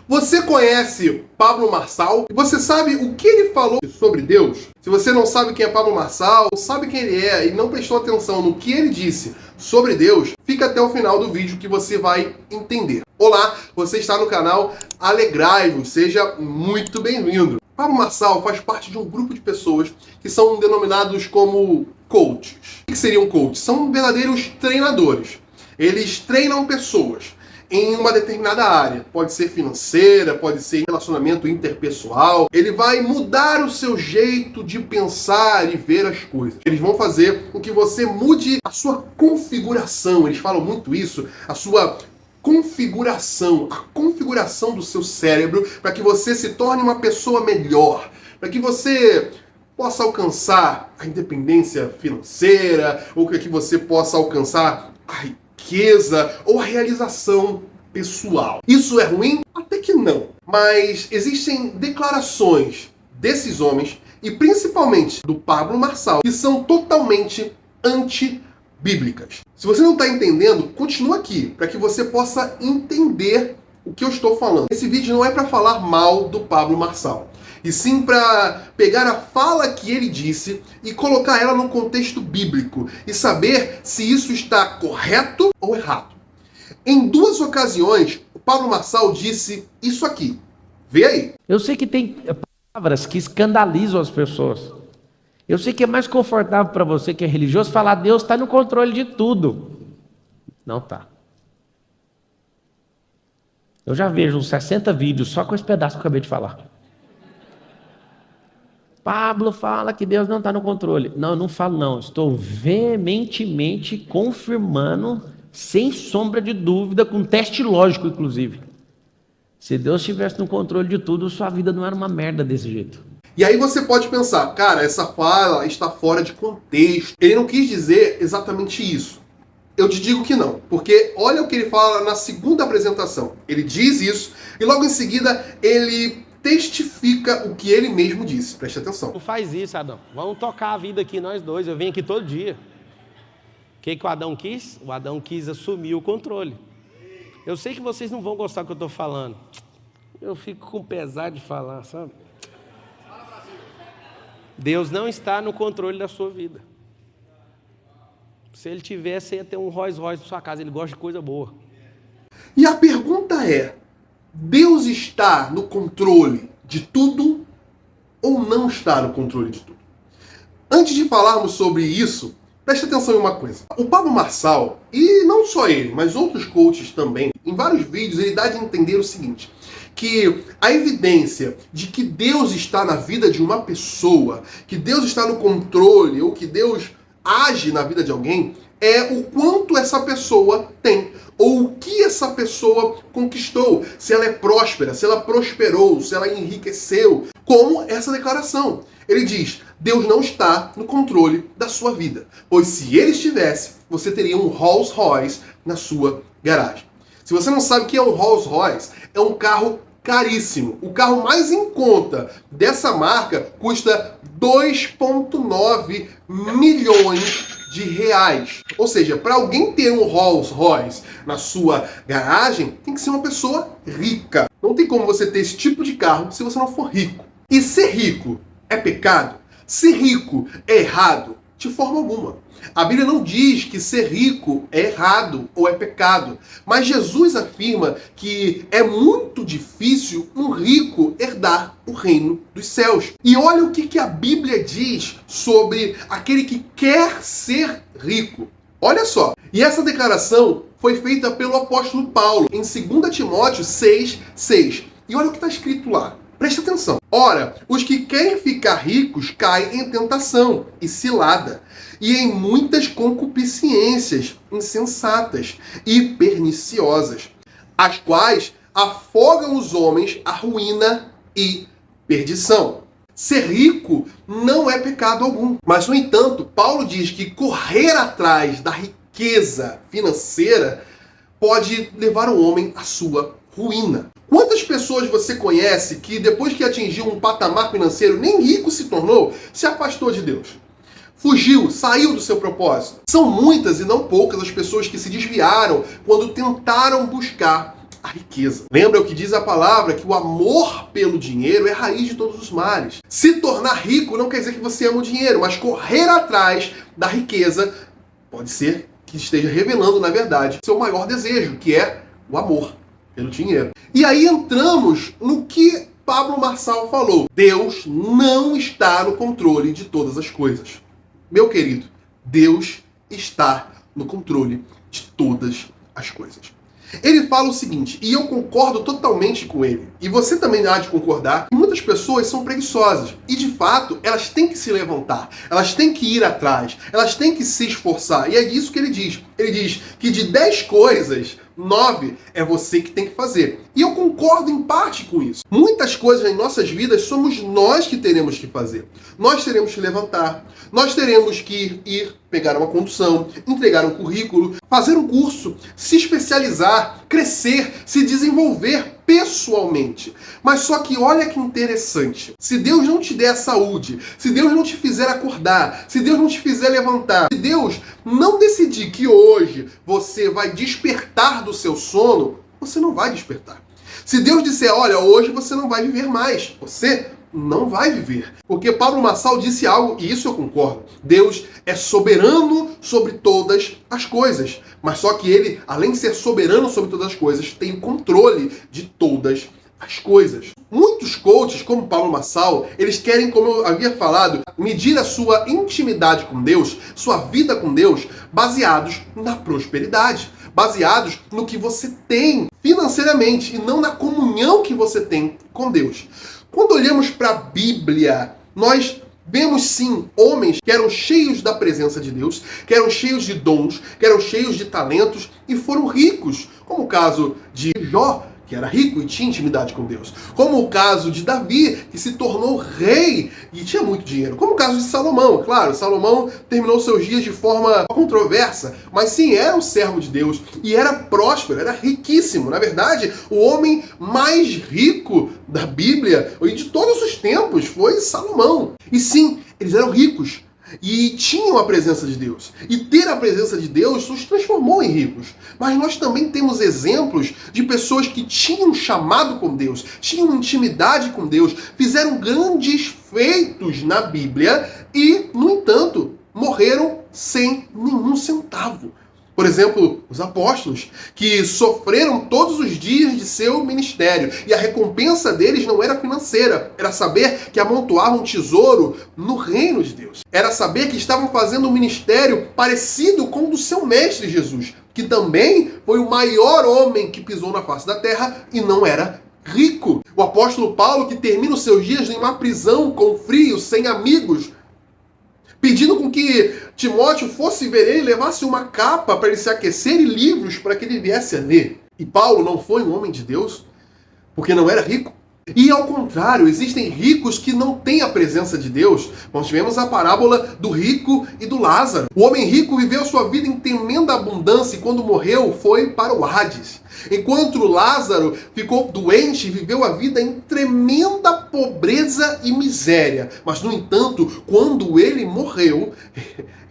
Você conhece Pablo Marçal? E você sabe o que ele falou sobre Deus? Se você não sabe quem é Pablo Marçal, não sabe quem ele é e não prestou atenção no que ele disse sobre Deus, fica até o final do vídeo que você vai entender. Olá, você está no canal Alegrai-vos, seja muito bem-vindo. Pablo Marçal faz parte de um grupo de pessoas que são denominados como coaches. O que seriam coaches? São verdadeiros treinadores. Eles treinam pessoas em uma determinada área. Pode ser financeira, pode ser relacionamento interpessoal. Ele vai mudar o seu jeito de pensar e ver as coisas. Eles vão fazer com que você mude a sua configuração. Eles falam muito isso, a sua configuração, a configuração do seu cérebro, para que você se torne uma pessoa melhor, para que você possa alcançar a independência financeira, ou para que você possa alcançar a riqueza ou a realização pessoal. Isso é ruim? Até que não. Mas existem declarações desses homens, e principalmente do Pablo Marçal, que são totalmente antibíblicas. Se você não está entendendo, continua aqui, para que você possa entender o que eu estou falando. Esse vídeo não é para falar mal do Pablo Marçal, e sim para pegar a fala que ele disse e colocar ela no contexto bíblico e saber se isso está correto ou errado. Em duas ocasiões, o Pablo Marçal disse isso aqui. Vê aí. Eu sei que tem palavras que escandalizam as pessoas. Eu sei que é mais confortável para você que é religioso falar Deus está no controle de tudo. Não está. Eu já vejo uns 60 vídeos só com esse pedaço que eu acabei de falar. Pablo fala que Deus não está no controle. Não, eu não falo não. Estou veementemente confirmando, sem sombra de dúvida, com teste lógico, inclusive. Se Deus estivesse no controle de tudo, sua vida não era uma merda desse jeito. E aí você pode pensar, cara, essa fala está fora de contexto. Ele não quis dizer exatamente isso. Eu te digo que não, porque olha o que ele fala na segunda apresentação. Ele diz isso e logo em seguida ele testifica o que ele mesmo disse. Preste atenção. Não faz isso, Adão. Vamos tocar a vida aqui nós dois. Eu venho aqui todo dia. O que o Adão quis? O Adão quis assumir o controle. Eu sei que vocês não vão gostar do que eu estou falando. Eu fico com pesar de falar, sabe? Deus não está no controle da sua vida. Se ele tivesse, você ia ter um Rolls Royce na sua casa. Ele gosta de coisa boa. E a pergunta é, Deus está no controle de tudo ou não está no controle de tudo? Antes de falarmos sobre isso, preste atenção em uma coisa. O Pablo Marçal, e não só ele, mas outros coaches também, em vários vídeos ele dá de entender o seguinte, que a evidência de que Deus está na vida de uma pessoa, que Deus está no controle, ou que Deus age na vida de alguém, é o quanto essa pessoa tem, ou o que essa pessoa conquistou, se ela é próspera, se ela prosperou, se ela enriqueceu, como essa declaração. Ele diz, Deus não está no controle da sua vida, pois se ele estivesse, você teria um Rolls Royce na sua garagem. Se você não sabe o que é um Rolls Royce, é um carro caríssimo. O carro mais em conta dessa marca custa 2,9 milhões de reais. Ou seja, para alguém ter um Rolls Royce na sua garagem, tem que ser uma pessoa rica. Não tem como você ter esse tipo de carro se você não for rico. E ser rico é pecado? Ser rico é errado? De forma alguma. A Bíblia não diz que ser rico é errado ou é pecado, mas Jesus afirma que é muito difícil um rico herdar o reino dos céus. E olha o que a Bíblia diz sobre aquele que quer ser rico. Olha só, e essa declaração foi feita pelo apóstolo Paulo em 2 Timóteo 6,6. E olha o que está escrito lá. Presta atenção. Ora, os que querem ficar ricos caem em tentação e cilada, e em muitas concupiscências insensatas e perniciosas, as quais afogam os homens à ruína e perdição. Ser rico não é pecado algum. Mas, no entanto, Paulo diz que correr atrás da riqueza financeira pode levar o homem à sua ruína. Quantas pessoas você conhece que depois que atingiu um patamar financeiro, nem rico se tornou, se afastou de Deus? Fugiu, saiu do seu propósito. São muitas e não poucas as pessoas que se desviaram quando tentaram buscar a riqueza. Lembra o que diz a palavra, que o amor pelo dinheiro é a raiz de todos os males. Se tornar rico não quer dizer que você ama o dinheiro, mas correr atrás da riqueza pode ser que esteja revelando, na verdade, seu maior desejo, que é o amor pelo dinheiro. E aí entramos no que Pablo Marçal falou. Deus não está no controle de todas as coisas. Meu querido, Deus está no controle de todas as coisas. Ele fala o seguinte, e eu concordo totalmente com ele, e você também há de concordar, que muitas pessoas são preguiçosas, e de fato elas têm que se levantar, elas têm que ir atrás, elas têm que se esforçar, e é disso que ele diz. Ele diz que de 10 coisas, 9 é você que tem que fazer. E eu concordo em parte com isso. Muitas coisas em nossas vidas somos nós que teremos que fazer. Nós teremos que levantar, nós teremos que ir pegar uma condução, entregar um currículo, fazer um curso, se especializar, crescer, se desenvolver pessoalmente. Mas só que olha que interessante. Se Deus não te der a saúde, se Deus não te fizer acordar, se Deus não te fizer levantar, se Deus não decidir que hoje você vai despertar do seu sono, você não vai despertar. Se Deus disser, olha, hoje você não vai viver mais, você não vai viver. Porque Pablo Marçal disse algo, e isso eu concordo. Deus é soberano sobre todas as coisas. Mas só que ele, além de ser soberano sobre todas as coisas, tem o controle de todas as coisas. Muitos coaches, como Pablo Marçal, eles querem, como eu havia falado, medir a sua intimidade com Deus, sua vida com Deus, baseados na prosperidade, baseados no que você tem financeiramente e não na comunhão que você tem com Deus. Quando olhamos para a Bíblia, nós vemos sim homens que eram cheios da presença de Deus, que eram cheios de dons, que eram cheios de talentos e foram ricos, como o caso de Jó, que era rico e tinha intimidade com Deus. Como o caso de Davi, que se tornou rei e tinha muito dinheiro. Como o caso de Salomão. Claro, Salomão terminou seus dias de forma controversa, mas sim, era um servo de Deus e era próspero, era riquíssimo. Na verdade, o homem mais rico da Bíblia e de todos os tempos foi Salomão. E sim, eles eram ricos e tinham a presença de Deus. E ter a presença de Deus os transformou em ricos. Mas nós também temos exemplos de pessoas que tinham chamado com Deus, tinham intimidade com Deus, fizeram grandes feitos na Bíblia e, no entanto, morreram sem nenhum centavo. Por exemplo, os apóstolos, que sofreram todos os dias de seu ministério. E a recompensa deles não era financeira. Era saber que amontoavam tesouro no reino de Deus. Era saber que estavam fazendo um ministério parecido com o do seu mestre Jesus, que também foi o maior homem que pisou na face da terra e não era rico. O apóstolo Paulo, que termina os seus dias em uma prisão com frio, sem amigos, pedindo com que Timóteo fosse ver ele e levasse uma capa para ele se aquecer e livros para que ele viesse a ler. E Paulo não foi um homem de Deus porque não era rico. E ao contrário, existem ricos que não têm a presença de Deus. Nós tivemos a parábola do rico e do Lázaro. O homem rico viveu sua vida em tremenda abundância e quando morreu foi para o Hades. Enquanto Lázaro ficou doente e viveu a vida em tremenda pobreza e miséria. Mas, no entanto, quando ele morreu,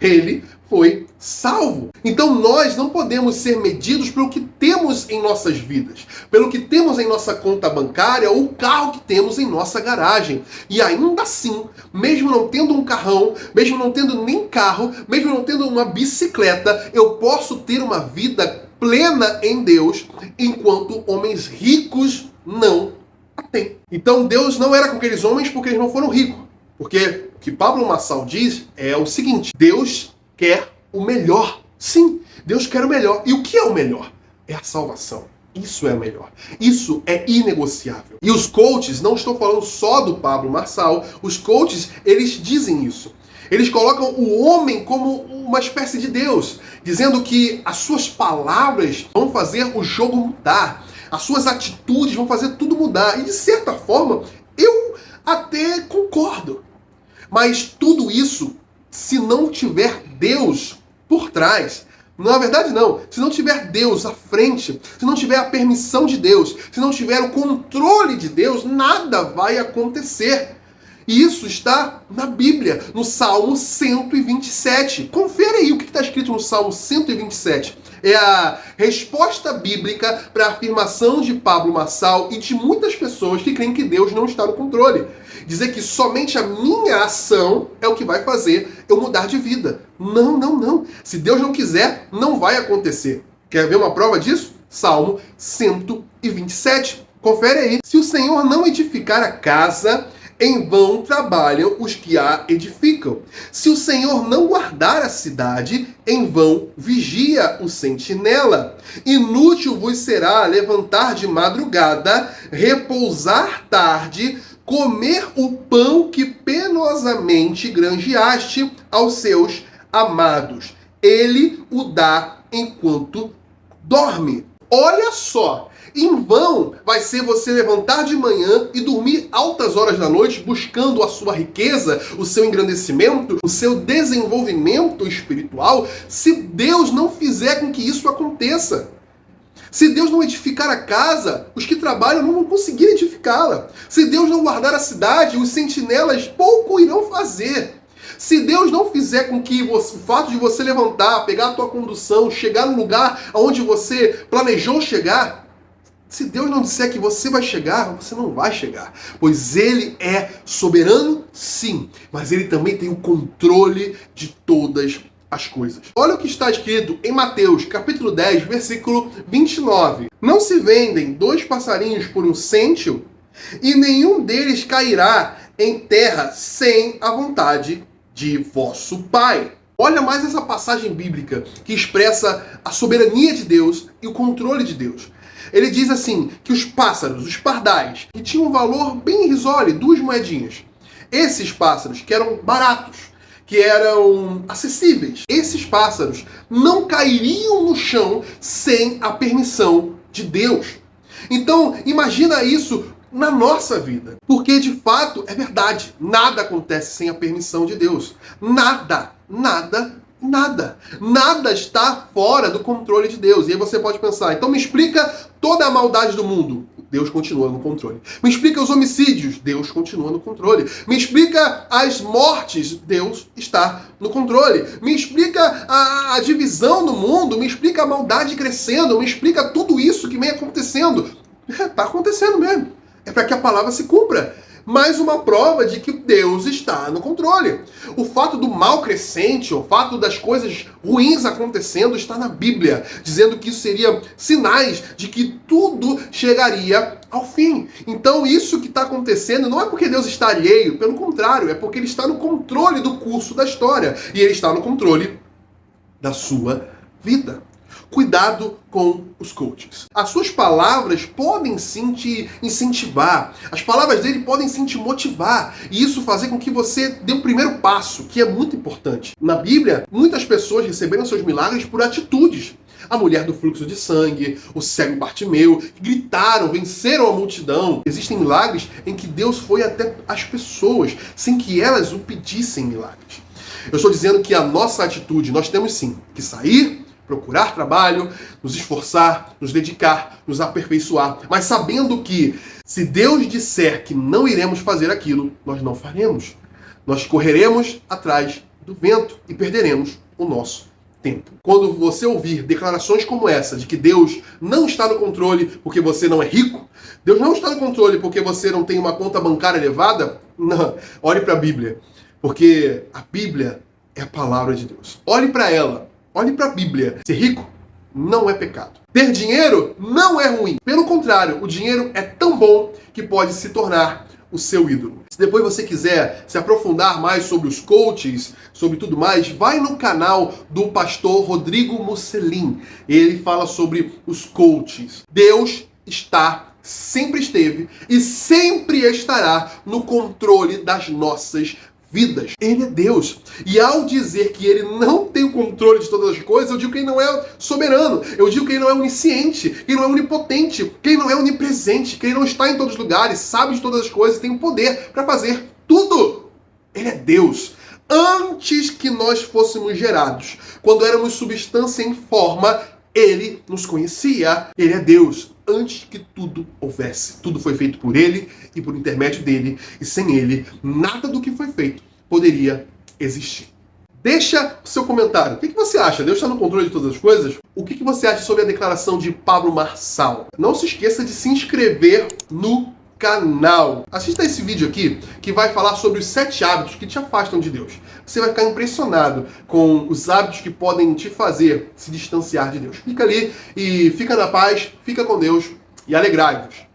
ele foi salvo. Então nós não podemos ser medidos pelo que temos em nossas vidas, pelo que temos em nossa conta bancária ou o carro que temos em nossa garagem. E ainda assim, mesmo não tendo um carrão, mesmo não tendo nem carro, mesmo não tendo uma bicicleta, eu posso ter uma vida plena em Deus, enquanto homens ricos não a têm. Então Deus não era com aqueles homens porque eles não foram ricos. Porque o que Pablo Marçal diz é o seguinte: Deus quer o melhor. Sim, Deus quer o melhor. E o que é o melhor? É a salvação. Isso é o melhor. Isso é inegociável. E os coaches, não estou falando só do Pablo Marçal, os coaches, eles dizem isso. Eles colocam o homem como uma espécie de Deus, dizendo que as suas palavras vão fazer o jogo mudar, as suas atitudes vão fazer tudo mudar. E de certa forma, eu até concordo. Mas tudo isso, se não tiver Deus por trás, na verdade não, se não tiver Deus à frente, se não tiver a permissão de Deus, se não tiver o controle de Deus, nada vai acontecer. E isso está na Bíblia, no Salmo 127. Confere aí o que está escrito no Salmo 127. É a resposta bíblica para a afirmação de Pablo Marçal e de muitas pessoas que creem que Deus não está no controle. Dizer que somente a minha ação é o que vai fazer eu mudar de vida. Não, não, não. Se Deus não quiser, não vai acontecer. Quer ver uma prova disso? Salmo 127. Confere aí. Se o Senhor não edificar a casa, em vão trabalham os que a edificam. Se o Senhor não guardar a cidade, em vão vigia o sentinela. Inútil vos será levantar de madrugada, repousar tarde, comer o pão que penosamente granjeaste aos seus amados. Ele o dá enquanto dorme. Olha só! Em vão vai ser você levantar de manhã e dormir altas horas da noite buscando a sua riqueza, o seu engrandecimento, o seu desenvolvimento espiritual, se Deus não fizer com que isso aconteça. Se Deus não edificar a casa, os que trabalham não vão conseguir edificá-la. Se Deus não guardar a cidade, os sentinelas pouco irão fazer. Se Deus não fizer com que o fato de você levantar, pegar a tua condução, chegar no lugar onde você planejou chegar, se Deus não disser que você vai chegar, você não vai chegar. Pois Ele é soberano, sim, mas Ele também tem o controle de todas as coisas. Olha o que está escrito em Mateus, capítulo 10, versículo 29. Não se vendem 2 passarinhos por 1 cêntimo, e nenhum deles cairá em terra sem a vontade de vosso Pai. Olha mais essa passagem bíblica que expressa a soberania de Deus e o controle de Deus. Ele diz assim, que os pássaros, os pardais, que tinham um valor bem irrisório, 2 moedinhas. Esses pássaros, que eram baratos, que eram acessíveis, esses pássaros não cairiam no chão sem a permissão de Deus. Então, imagina isso na nossa vida. Porque, de fato, é verdade. Nada acontece sem a permissão de Deus. Nada, nada, nada. Nada está fora do controle de Deus. E aí você pode pensar, então me explica toda a maldade do mundo. Deus continua no controle. Me explica os homicídios. Deus continua no controle. Me explica as mortes. Deus está no controle. Me explica a divisão no mundo. Me explica a maldade crescendo. Me explica tudo isso que vem acontecendo. Está acontecendo mesmo. É para que a palavra se cumpra. Mais uma prova de que Deus está no controle. O fato do mal crescente, o fato das coisas ruins acontecendo está na Bíblia, dizendo que isso seria sinais de que tudo chegaria ao fim. Então isso que está acontecendo não é porque Deus está alheio, pelo contrário, é porque Ele está no controle do curso da história. E Ele está no controle da sua vida. Cuidado com os coaches. As suas palavras podem sim te incentivar. As palavras dele podem sim te motivar. E isso fazer com que você dê o primeiro passo, que é muito importante. Na Bíblia, muitas pessoas receberam seus milagres por atitudes. A mulher do fluxo de sangue, o cego Bartimeu, gritaram, venceram a multidão. Existem milagres em que Deus foi até as pessoas, sem que elas o pedissem milagres. Eu estou dizendo que a nossa atitude, nós temos sim que sair, procurar trabalho, nos esforçar, nos dedicar, nos aperfeiçoar, mas sabendo que se Deus disser que não iremos fazer aquilo, nós não faremos. Nós correremos atrás do vento e perderemos o nosso tempo. Quando você ouvir declarações como essa, de que Deus não está no controle porque você não é rico, Deus não está no controle porque você não tem uma conta bancária elevada, não, olhe para a Bíblia, porque a Bíblia é a palavra de Deus. Olhe para ela. Olhe para a Bíblia. Ser rico não é pecado. Ter dinheiro não é ruim. Pelo contrário, o dinheiro é tão bom que pode se tornar o seu ídolo. Se depois você quiser se aprofundar mais sobre os coaches, sobre tudo mais, vai no canal do pastor Rodrigo Musselin. Ele fala sobre os coaches. Deus sempre esteve e sempre estará no controle das nossas vidas. Ele é Deus. E ao dizer que Ele não tem o controle de todas as coisas, eu digo que Ele não é soberano. Eu digo que Ele não é onisciente, que Ele não é onipotente, que Ele não é onipresente, que Ele não está em todos os lugares, sabe de todas as coisas, tem o poder para fazer tudo. Ele é Deus. Antes que nós fôssemos gerados, quando éramos substância em forma, Ele nos conhecia. Ele é Deus. Antes que tudo houvesse. Tudo foi feito por Ele e por intermédio dele. E sem Ele, nada do que foi feito poderia existir. Deixa o seu comentário. O que você acha? Deus está no controle de todas as coisas? O que você acha sobre a declaração de Pablo Marçal? Não se esqueça de se inscrever no canal. Assista esse vídeo aqui, que vai falar sobre os 7 hábitos que te afastam de Deus. Você vai ficar impressionado com os hábitos que podem te fazer se distanciar de Deus. Clica ali e fica na paz, fica com Deus e alegrai-vos.